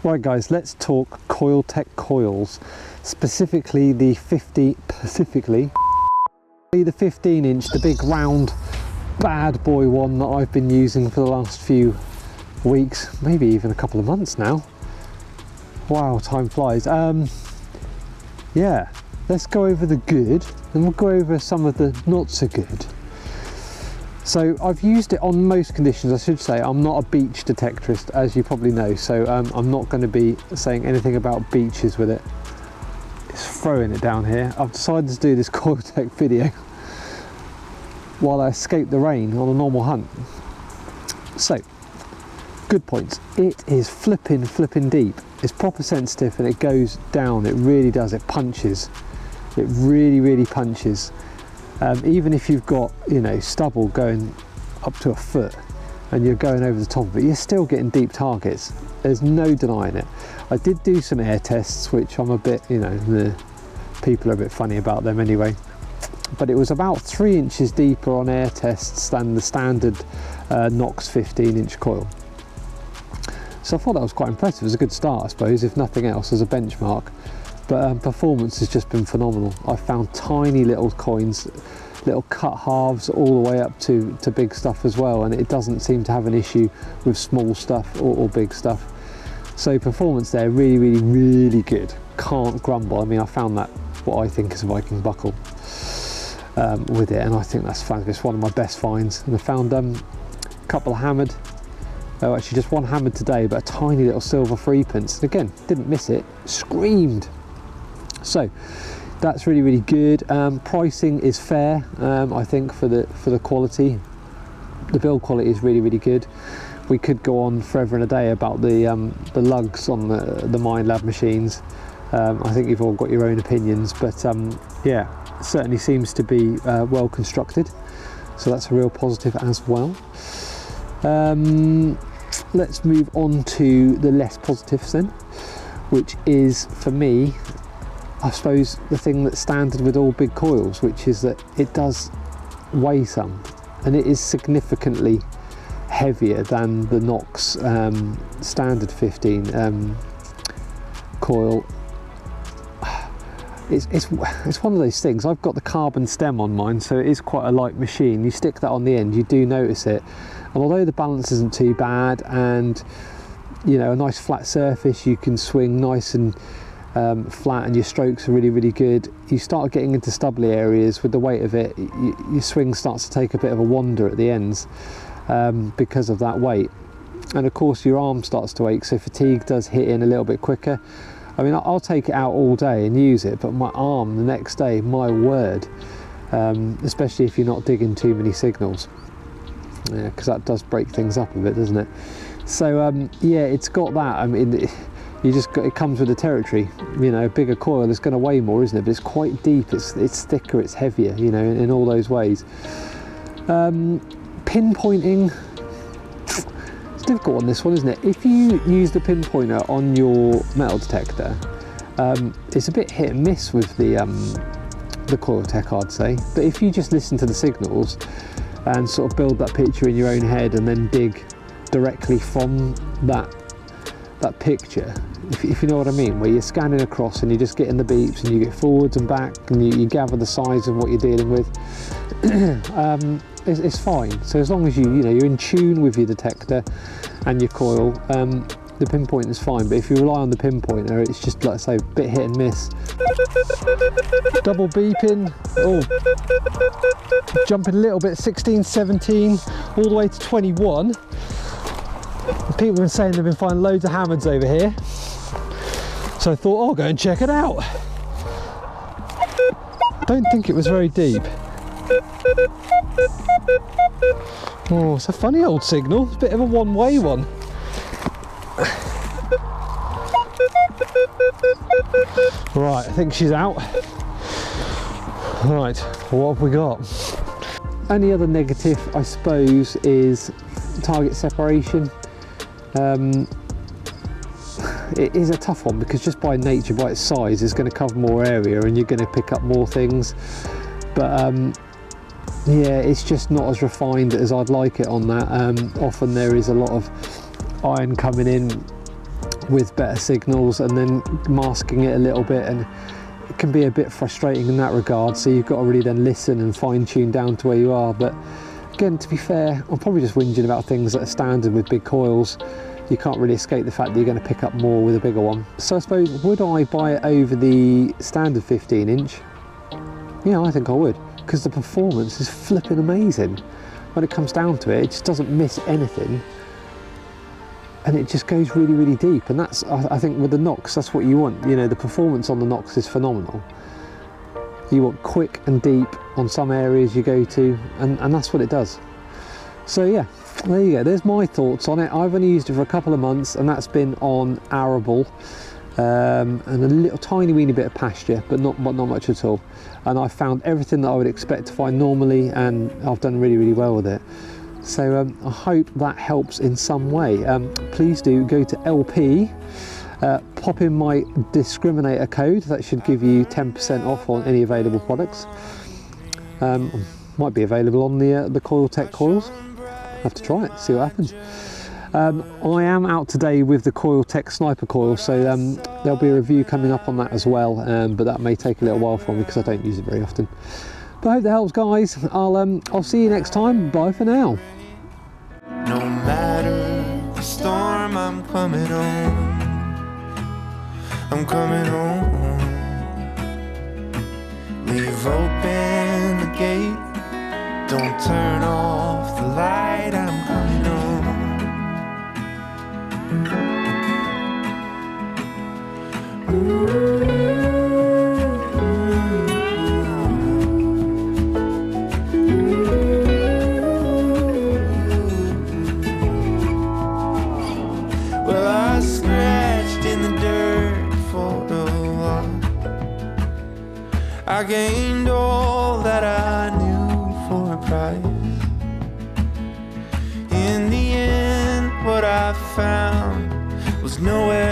Right guys, let's talk Coiltek coils, specifically the 15 inch, the big round bad boy one that I've been using for the last few weeks, maybe even a couple of months now. Wow, time flies. Yeah, let's go over the good and we'll go over some of the not so good. So I've used it on most conditions. I should say I'm not a beach detectorist, as you probably know, so I'm not going to be saying anything about beaches with it. It's throwing it down here. I've decided to do this Coiltek video while I escape the rain on a normal hunt. So, good points. It is flipping deep. It's proper sensitive and it goes down. It really does. It punches. It really punches. Even if you've got, you know, stubble going up to a foot and you're going over the top of it, you're still getting deep targets. There's no denying it. I did do some air tests, which I'm a bit, you know, the people are a bit funny about them anyway. But it was about 3 inches deeper on air tests than the standard Knox 15 inch coil. So I thought that was quite impressive. It was a good start, I suppose, if nothing else, as a benchmark. But performance has just been phenomenal. I've found tiny little coins, little cut halves, all the way up to big stuff as well, and it doesn't seem to have an issue with small stuff or big stuff. So performance there, really good. Can't grumble. I mean, I found that what I think is a Viking buckle with it, and I think that's fantastic. It's one of my best finds. And I found a couple of hammered. Oh, actually just one hammered today, but a tiny little silver 3p. And again, didn't miss it. Screamed. So that's really good. Pricing is fair, I think, for the quality. The build quality is really good. We could go on forever and a day about the lugs on the MINELAB machines. I think you've all got your own opinions, but yeah, it certainly seems to be well constructed, so that's a real positive as well. Let's move on to the less positives then, which is, for me, I suppose, the thing that's standard with all big coils, which is that it does weigh some, and it is significantly heavier than the Knox standard 15 coil. It's one of those things. I've got the carbon stem on mine, so it is quite a light machine. You stick that on the end, you do notice it, and although the balance isn't too bad, and you know, a nice flat surface, you can swing nice and flat, and your strokes are really good. You start getting into stubbly areas with the weight of it, your swing starts to take a bit of a wander at the ends because of that weight, and of course your arm starts to ache, so fatigue does hit in a little bit quicker. I mean, I'll take it out all day and use it, but my arm the next day, my word, especially if you're not digging too many signals, because that does break things up a bit, doesn't it? So yeah, it's got that. I mean, it comes with the territory. You know, a bigger coil is going to weigh more, isn't it? But it's quite deep, it's thicker, it's heavier, you know, in all those ways. Pinpointing, it's difficult on this one, isn't it? If you use the pinpointer on your metal detector, it's a bit hit and miss with the Coiltek, I'd say. But if you just listen to the signals and sort of build that picture in your own head and then dig directly from that picture, if you know what I mean, where you're scanning across and you're just getting the beeps and you get forwards and back and you gather the size of what you're dealing with, it's fine. So as long as you're in tune with your detector and your coil, the pinpoint is fine. But if you rely on the pinpointer, it's just, like I say, a bit hit and miss. Double beeping, jumping a little bit, 16, 17, all the way to 21. People have been saying they've been finding loads of hammers over here, so I thought I'll go and check it out. Don't think it was very deep. Oh, it's a funny old signal. It's a bit of a one-way one. Right, I think she's out. Right, what have we got? Only other negative, I suppose, is target separation. It is a tough one because just by nature, by its size, it's going to cover more area and you're going to pick up more things. But yeah, it's just not as refined as I'd like it on that. Often there is a lot of iron coming in with better signals and then masking it a little bit, and it can be a bit frustrating in that regard, so you've got to really then listen and fine-tune down to where you are. But again, to be fair, I'm probably just whinging about things that are standard with big coils. You can't really escape the fact that you're going to pick up more with a bigger one. So I suppose, would I buy it over the standard 15-inch? Yeah, I think I would, because the performance is flipping amazing. When it comes down to it, it just doesn't miss anything, and it just goes really, really deep. And that's, I think, with the Nox, that's what you want. You know, the performance on the Nox is phenomenal. You want quick and deep on some areas you go to, and that's what it does. So yeah, there you go. There's my thoughts on it. I've only used it for a couple of months, and that's been on arable and a little tiny weeny bit of pasture, but not much at all. And I found everything that I would expect to find normally, and I've done really, really well with it. So I hope that helps in some way. Please do go to LP, pop in my discriminator code. That should give you 10% off on any available products. Might be available on the Coiltek coils. Have to try it, see what happens. I am out today with the Coiltek sniper coil, so there'll be a review coming up on that as well, but that may take a little while for me because I don't use it very often. But I hope that helps, guys. I'll see you next time. Bye for now. No matter the storm, I'm coming home. I'm coming home. Leave open the gate. Don't turn off the light. I'm coming home. Ooh. I gained all that I knew for a price. In the end, what I found was nowhere